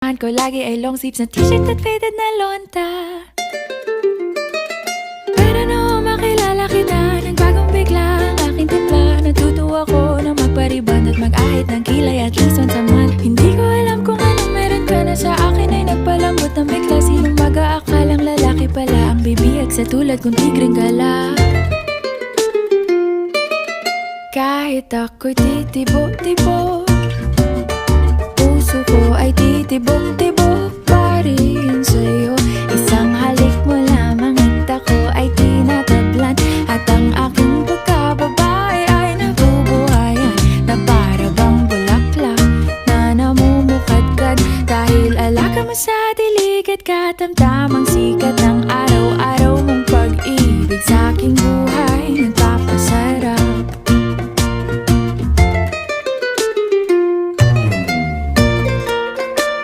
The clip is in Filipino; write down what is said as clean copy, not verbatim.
Ko lagi ay long sleeves na t-shirt at faded na lonta. Pero noong makilala kita, nagbagong bigla ang aking timpla. Natutuwa ko na magpariban at mag-ahit ng kilay at least once a month. Hindi ko alam kung anong meron ka na sa akin ay nagpalambot ng bigla. Sinong mag-aakalang lalaki pala ang bibiyag sa tulad kong tigreng gala. Kahit ako'y titibo-tibo, puso ko ay titibok-tibok pa rin sa'yo. Isang halik mo lamang at ako ay tinatablan, at ang aking pagkababae ay nabubuhayan na para bang bulaklak na namumukadkad. Dahil alaga mo sa dilig at katamtamang sikat ng araw-araw mong pag-ibig sa aking buhay.